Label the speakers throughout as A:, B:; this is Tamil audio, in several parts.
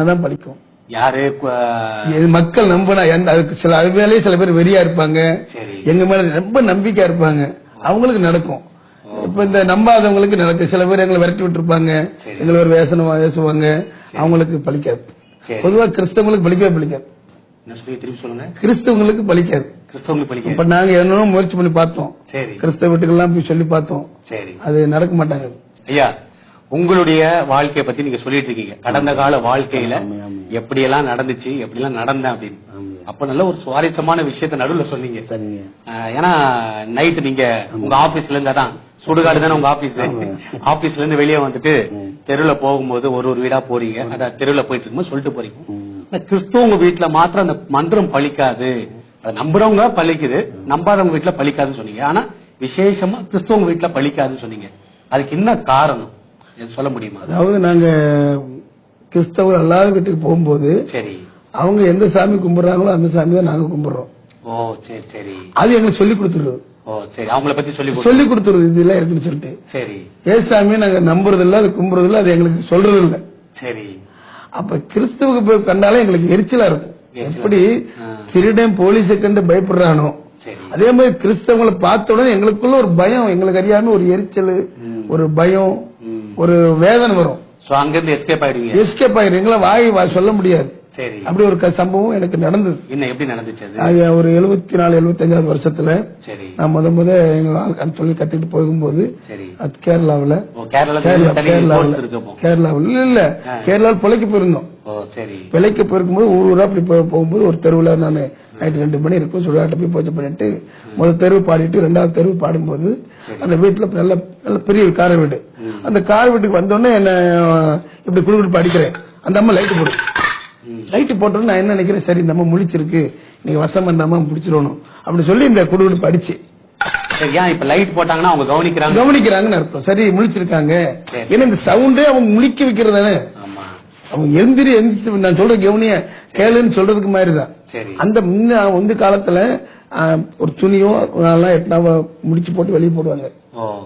A: அதான் பலிக்கும்.
B: யாரு
A: மக்கள் நம்பினா அதுக்கு சில வேலையே சில பேர் வெறியா இருப்பாங்க, எங்க மேல ரொம்ப நம்பிக்கையா இருப்பாங்க, அவங்களுக்கு நடக்கும். இப்ப இந்த நம்பாதவங்களுக்கு நடக்கும். சில பேர் எங்களை விரட்டி விட்டு இருப்பாங்க, எங்களை ஒரு வேசனம் பேசுவாங்க, அவங்களுக்கு பலிக்காது. பொதுவா கிறிஸ்தவங்களுக்கு பலிக்கவே பலிக்காது. கிறிஸ்தவங்களுக்கு பலிக்காது. இப்ப நாங்க என்னென்ன முயற்சி பண்ணி பார்த்தோம், கிறிஸ்தவ வீட்டுக்கெல்லாம் போய் சொல்லி பார்த்தோம், அது நடக்க மாட்டாங்க.
B: ஐயா, உங்களுடைய வாழ்க்கையை பத்தி நீங்க சொல்லிட்டு இருக்கீங்க, கடந்த கால வாழ்க்கையில எப்படி எல்லாம் நடந்துச்சு, எப்படி எல்லாம் நடந்தேன் அப்படின்னு. அப்ப நல்ல ஒரு சுவாரஸ்யமான விஷயத்த நடுவுல சொன்னீங்க. ஏன்னா நைட்டு நீங்க உங்க ஆபீஸ்ல இருந்து, அதான் சுடுகாடு தானே உங்க ஆபீஸ், ஆபீஸ்ல இருந்து வெளியே வந்துட்டு தெருவுல போகும்போது ஒரு வீடா போறீங்க, அதான் தெருவுல போயிட்டு இருக்கும்போது சொல்லிட்டு போறீங்க, கிறிஸ்துவங்க வீட்டுல மாத்திரம் அந்த மந்திரம் பலிக்காது, அது நம்புறவங்க பலிக்குது, நம்பாதவங்க வீட்டுல பலிக்காதுன்னு சொன்னீங்க. ஆனா விசேஷமா கிறிஸ்துவங்க வீட்டுல பலிக்காதுன்னு சொன்னீங்க. அதுக்கு என்ன காரணம் சொல்ல முடியுமா?
A: அதாவது நாங்க கிறிஸ்தவர் அல்லாத வீட்டுக்கு போகும்போது சரி, அவங்க எந்த சாமி கும்பிடுறாங்களோ அந்த சாமி தான் நாங்க கும்பிடுறோம்.
B: ஓ சரி சரி,
A: அது எங்களுக்கு சொல்லி கொடுத்துருது.
B: ஓ சரி, அவங்கள பத்தி சொல்லி
A: கொடுத்துருது, இதெல்லாம் இருக்குன்னு சொல்லிட்டு. சரி, ஏசாமியை நாங்க நம்புறது இல்ல, அது கும்பிடுறது இல்ல, அது எங்களுக்கு சொல்றது இல்ல. சரி, அப்ப கிறிஸ்துவுக்கு போய் கண்டாலே எங்களுக்கு எரிச்சலா இருக்கும். எப்படி திருடன் போலீஸை கண்டு பயப்படுறானோ அதே மாதிரி கிறிஸ்தவங்களை பார்த்த உடனே எங்களுக்குள்ள ஒரு பயம், எங்களுக்கு அறியாம ஒரு எரிச்சல், ஒரு பயம், ஒரு வேதனை வரும்.
B: அங்கிருந்து எஸ்கேப் ஆயிடுவீங்க.
A: எஸ்கேப் ஆயிடும், எங்களை வாய் சொல்ல முடியாது. அப்படி ஒரு சம்பவம் எனக்கு நடந்தது.
B: என்ன, எப்படி நடந்துச்சு?
A: ஒரு 74-75 வருஷத்துல நான் முத எங்க தொழில் கத்துக்கிட்டு போகும்போது கேரளாவில் இல்ல கேரளாவில் பிழைக்க போயிருந்தோம். பிழைக்க போயிருக்கும்போது ஊரா அப்படி போகும்போது ஒரு தெருவுல நான் நைட்டு 2 மணி இருக்கும், சுடுகாட்டை போய் பூஜை பண்ணிட்டு முதல் தெருவு பாடிட்டு 2வது தெருவு பாடும்போது அந்த வீட்டுல நல்ல நல்ல பெரிய கார வீடு, அந்த கார வீட்டுக்கு வந்தோடனே என்ன இப்படி குடுக்குட்டு அடிக்கிறேன். அந்த அம்மா லைட்டு போடு, லைட்டு போட்டோன்னு நான் என்ன நினைக்கிறேன், சரி இந்த அம்மா முழிச்சிருக்கு, நீங்க வசம் அந்த அம்மா பிடிச்சிடணும் அப்படின்னு சொல்லி இந்த குடுகுடுப்பு அடிச்சு.
B: இப்ப லைட் போட்டாங்கன்னா அவங்க
A: கவனிக்கிறாங்கன்னு அர்த்தம். சரி முழிச்சிருக்காங்க, ஏன்னா இந்த சவுண்டே அவங்க முழிக்க வைக்கிறதானே, அவங்க எந்திரிச்சு நான் சொல்ற கவனிய கேளுன்னு சொல்றதுக்கு மாதிரிதான். அந்த முன்ன காலத்துல ஒரு துணியோ எட்டாவ முடிச்சு போட்டு வெளியே போடுவாங்க.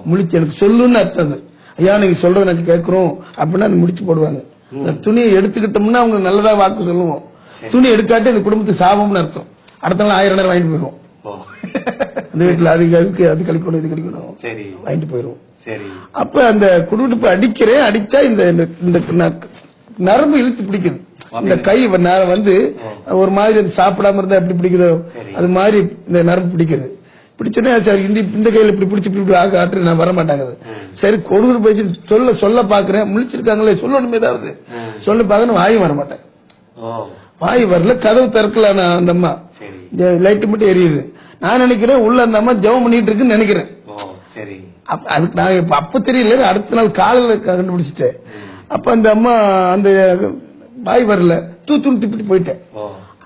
A: முழிச்சு எனக்கு சொல்லுன்னு அர்த்தம், ஐயா நீங்க சொல்றது எனக்கு கேட்கிறோம் அப்படின்னா அது முடிச்சு போடுவாங்க. இந்த துணியை எடுத்துக்கிட்டோம்னா அவங்க நல்லதா வாக்கு சொல்லுவோம், துணி எடுக்காட்டி அந்த குடும்பத்துக்கு சாபம்னு அர்த்தம். அடுத்த நாள் 1000 நேரம் வாங்கிட்டு போயிருவோம். அந்த வீட்டுல அது கழிக்கணும் இது கழிக்கணும் வாங்கிட்டு போயிருவோம். அப்ப அந்த குடுகுடுப்பு அடிக்கிறேன், அடிச்சா இந்த நரம்பு இழுத்து பிடிக்குது. இந்த கை வந்து ஒரு மாதிரி சாப்பிடாம இருந்தா எப்படி பிடிக்குதோ அது மாதிரி இந்த நரம்பு பிடிக்குது. பிடிச்சோன்னே இந்த கையில இப்படி பிடிச்சி இப்படி ஆட்டு நான் வர மாட்டாங்க. சரி கொடுக்குற போயிடுச்சு சொல்ல பாக்குறேன், முழிச்சிருக்காங்களே சொல்லணுமே ஏதாவது சொல்ல பாக்கணும், வாயும் வர மாட்டாங்க. வாய் வரல, கதவு திறக்கல, அந்த அம்மா லைட்டு மட்டும் எரியுது. நான் நினைக்கிறேன் உள்ள அந்த அம்மா ஜெபம் பண்ணிட்டு இருக்குன்னு நினைக்கிறேன். அதுக்கு நான் அப்ப தெரியல, அடுத்த நாள் காலையில கண்டுபிடிச்சிட்டேன். அப்ப அந்த அம்மா அந்த வாய் வரல, தூத்துன்னு திப்பிட்டு போயிட்டேன்.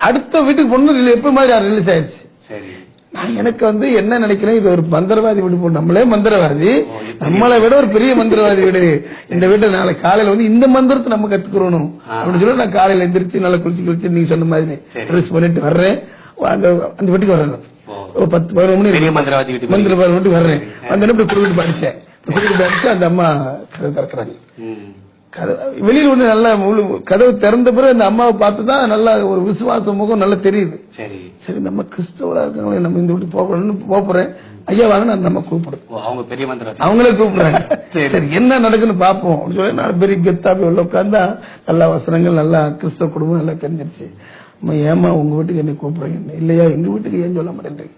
A: அடுத்த வீட்டுக்கு பொண்ணு எப்ப மாதிரி ரிலீஸ் ஆயிடுச்சு. நான் எனக்கு என்ன நினைக்கிறேன், இது ஒரு மந்திரவாதி வீடு போட்டு, நம்மளே மந்திரவாதி, நம்மளை விட ஒரு பெரிய மந்திரவாதி வீடு இந்த வீட்டை நாளைக்கு காலையில இந்த மந்திரத்தை நம்ம கத்துக்கணும் அப்படின்னு சொல்லி நான் காலையில எந்திரிச்சு நல்லா குளிச்சு நீங்க சொன்ன மாதிரி ட்ரெஸ் பண்ணிட்டு வர்றேன். அந்த வீட்டுக்கு வர்றேன், 10-11 மணி மந்திர வீட்டுக்கு வர்றேன். அந்த குடுக்கிட்டு படிச்சேன், குடுக்கிட்டு படிச்சு அந்த அம்மா திறக்கிறாங்க. வெளியில ஒண்ணு நல்லா கதவு திறந்த பிறகு அந்த அம்மாவை பார்த்துதான் நல்லா ஒரு விசுவாச முகம் நல்லா தெரியுது. சரி நம்ம கிறிஸ்தவரா இருக்காங்களே, நம்ம இந்த வீட்டு போகணும்னு போறேன். ஐயா வாங்க, அந்த அம்மா கூப்பிடுறேன், அவங்களே கூப்பிடுறாங்க. சரி என்ன நடக்குன்னு பாப்போம் அப்படின்னு சொல்லி நான் பெரிய கெத்தாப்பி உள்ள உட்கார்ந்தா நல்லா வசனங்கள், நல்லா கிறிஸ்தவ குடும்பம் நல்லா தெரிஞ்சிருச்சு. ஏமா உங்க வீட்டுக்கு என்ன கூப்பிடுறீங்க? இல்லையா எங்க வீட்டுக்கு ஏன் சொல்ல மாட்டேன்றீங்க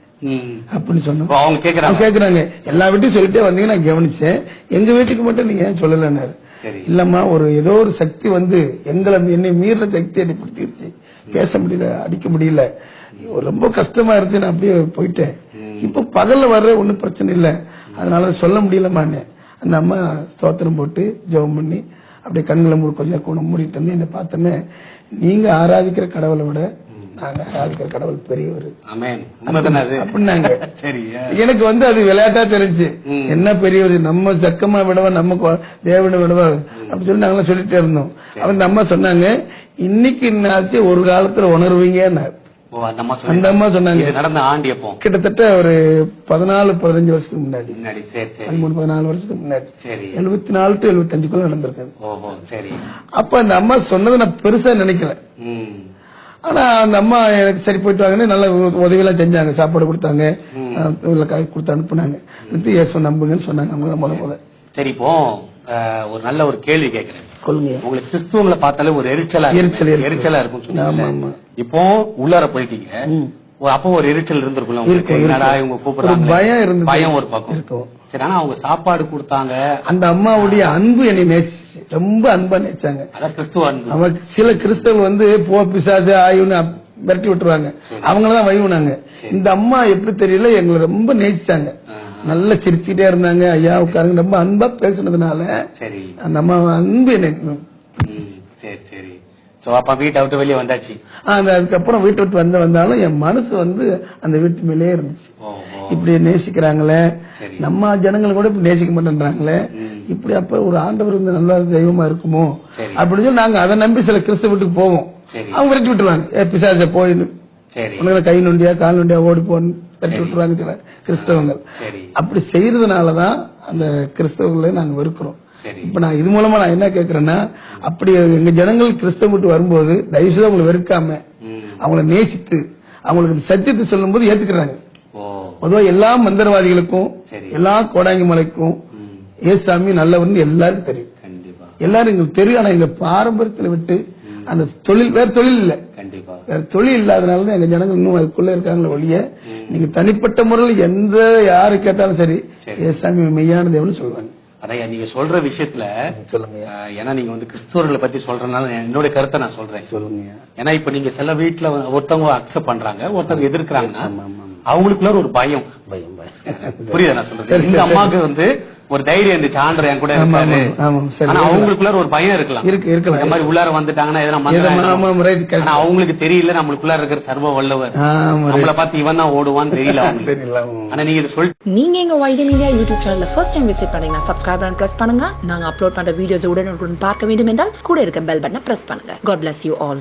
A: அப்படின்னு சொன்னோம். அவங்க கேக்குறாங்க, எல்லா வீட்டையும் சொல்லிட்டே வந்தீங்க, நான் கவனிச்சேன், எங்க வீட்டுக்கு மட்டும் நீங்க ஏன் சொல்லலன்னாரு. இல்லம்மா ஏதோ ஒரு சக்தி என்னை மீற சக்தி அடிப்படுத்திருச்சு, பேச முடியல, அடிக்க முடியல, ரொம்ப கஷ்டமா இருந்துச்சு, நான் அப்படியே போயிட்டேன். இப்ப பகல்ல வர்ற ஒன்னும் பிரச்சனை இல்லை, அதனால சொல்ல முடியலமான்னு அந்த அம்மா ஸ்தோத்திரம் போட்டு ஜெபம் பண்ணி அப்படியே கண்களை கொஞ்சம் மூடிட்டு வந்து என்ன பார்த்தோன்னே, நீங்க ஆராதிக்கிற கடவுளை விட நாங்க ஆராதிக்கிற கடவுள் பெரியவர் அப்படின்னாங்க. எனக்கு அது விளையாட்டா தெரிஞ்சு, என்ன பெரியவர், நம்ம சக்கமா விடவா, நம்ம தேவனை விடவா அப்படி சொல்லி நாங்களாம் சொல்லிட்டே இருந்தோம். அவங்க அம்மா சொன்னாங்க, இன்னைக்கு என்னாச்சு ஒரு காலத்துல உணர்வீங்க.
B: ஓ, அந்த அம்மா
A: அந்த அம்மா சொன்னாங்க.
B: இது நடந்த ஆண்டு எப்போ?
A: கிட்டத்தட்ட ஒரு 14-15 வருஷத்துக்கு முன்னாடி.
B: சரி சரி.
A: 13-14 வருஷத்துக்கு முன்னாடி.
B: சரி.
A: 74 to 75 நடந்திருக்காது.
B: ஓஹோ, சரி.
A: அப்ப அந்த அம்மா சொன்னதை நான் பெருசா நினைக்கல. ஆனா அந்த அம்மா எனக்கு சரி போயிட்டு வாங்கன்னு நல்ல உதவி எல்லாம் செஞ்சாங்க. சாப்பாடு கொடுத்தாங்க, காய் கொடுத்து அனுப்புனாங்க. இயேசு நம்புங்கன்னு சொன்னாங்க. அவங்க முத.
B: சரி, இப்போ ஒரு நல்ல ஒரு கேள்வி கேட்கிறேன்.
A: சொல்லுங்க.
B: உங்களுக்கு கிறிஸ்துவங்களை பார்த்தாலே ஒரு எரிச்சலா இருக்கும் சொன்னீங்க. இப்போ உள்ளார போயிட்டீங்க, அப்போ ஒரு எரிச்சல் இருந்திருக்கும்ல உங்களுக்கு? என்னடா இவங்க கூப்பிடுறாங்க, பயம் இருந்தது. பயம் ஒரு பக்கம். சரி, ஆனா அவங்க சாப்பாடு கொடுத்தாங்க. அந்த
A: அம்மாவுடைய அன்பு என்னை நேசிச்சு, ரொம்ப அன்பா நேசிச்சாங்க.
B: அதான் கிறிஸ்துவ அன்பு.
A: அவங்க சில கிறிஸ்தவ போ பிசாசு ஆயுன்னு விரட்டி விட்டுருவாங்க, அவங்களதான் வைவுனாங்க. இந்த அம்மா எப்படி தெரியல, எங்களை ரொம்ப நேசிச்சாங்க. நல்ல சிரிச்சுட்டே இருந்தாங்க. ஐயா உட்காருங்க, ரொம்ப அன்பா பேசுனதுனால அந்த அம்மா அன்பு என்ன.
B: சரி சரி. அப்ப வீட்டை விட்டு வெளியே வந்தாச்சு.
A: அதுக்கப்புறம் வீட்டை விட்டு வந்தாலும் என் மனசு அந்த வீட்டு மேலே இருந்துச்சு. இப்படி நேசிக்கிறாங்களே, நம்ம ஜனங்களை கூட இப்படி நேசிக்க மாட்டேன்றாங்களே, இப்படி அப்ப ஒரு ஆண்டவர் நல்ல தெய்வமா இருக்குமோ அப்படின்னு சொல்லி நாங்க அதை நம்பி சில கிறிஸ்தவ வீட்டுக்கு போவோம். அவங்க விரட்டி விட்டுருவாங்க, பிசாச போயின்னு, கை நொண்டியா கால் நொண்டியா ஓடி போன்னு தட்டி விட்டுருவாங்க சில கிறிஸ்தவங்கள். அப்படி செய்யறதுனாலதான் அந்த கிறிஸ்தவங்களை நாங்க வெறுக்கிறோம். இப்ப நான் இது மூலமா நான் என்ன கேக்குறேன்னா, அப்படி எங்க ஜனங்கள் கிறிஸ்தவ விட்டு வரும்போது தயவுசெய்து அவங்களை வெறுக்காம அவங்கள நேசித்து அவங்களுக்கு சத்தியத்தை சொல்லும் போது ஏத்துக்கிறாங்க. பொதுவா எல்லா மந்திரவாதிகளுக்கும் எல்லா கோடாங்கி மலைக்கும் ஏசாமி நல்லவர்னு எல்லாருக்கும் தெரியும். எல்லாரும் எங்களுக்கு தெரியும். ஆனா எங்க பாரம்பரியத்துல விட்டு அந்த தொழில் வேற தொழில் இல்ல, வேற தொழில் இல்லாதனாலதான் எங்க ஜனங்கள் இன்னும் அதுக்குள்ள இருக்காங்களே ஒழிய, நீங்க தனிப்பட்ட முறையில் எந்த யாரு கேட்டாலும் சரி ஏசாமி மெய்யான தேவன்னு சொல்லுவாங்க.
B: அதான் நீங்க சொல்ற விஷயத்துல சொல்லுங்க. ஏன்னா நீங்க கிறிஸ்தவர்களை பத்தி சொல்றதுனால என்னோட கருத்தை நான் சொல்றேன். சொல்லுங்க. ஏன்னா இப்ப நீங்க சில வீட்டுல ஒருத்தவங்க அக்செப்ட் பண்றாங்க, ஒருத்தவங்க எதிர்க்கிறாங்கன்னா அவங்களுக்குள்ள ஒரு பயம். புரியுதா நான் சொல்றேன்? இந்த அம்மாவுக்கு ஒரு தைரியம் இருந்துச்சு, ஆண்டர் என் கூட இருக்காரு. ஆனா அவங்களுக்குள்ள ஒரு பயம் இருக்கலாம். இந்த மாதிரி உள்ளார வந்துட்டாங்கன்னா எதனா அவங்களுக்கு தெரியல, நம்மளுக்குள்ள இருக்கிற சர்வ வல்லவர் நம்மள பார்த்து இவன் தான் ஓடுவான்னு தெரியல. ஆனா நீங்க இதை சொல்லி,
C: நீங்க எங்க YD மீடியா யூடியூப் சேனல்ல ஃபர்ஸ்ட் டைம் விசிட் பண்ணீங்கன்னா சப்ஸ்கிரைப் பட்டன் பிரஸ் பண்ணுங்க. நாங்க அப்லோட் பண்ற வீடியோஸ் உடனுக்குடன் பார்க்க வேண்டும் என்றால் கூட இருக்க பெல் பட்டனை பிரஸ் பண்ணுங்க. God bless you all.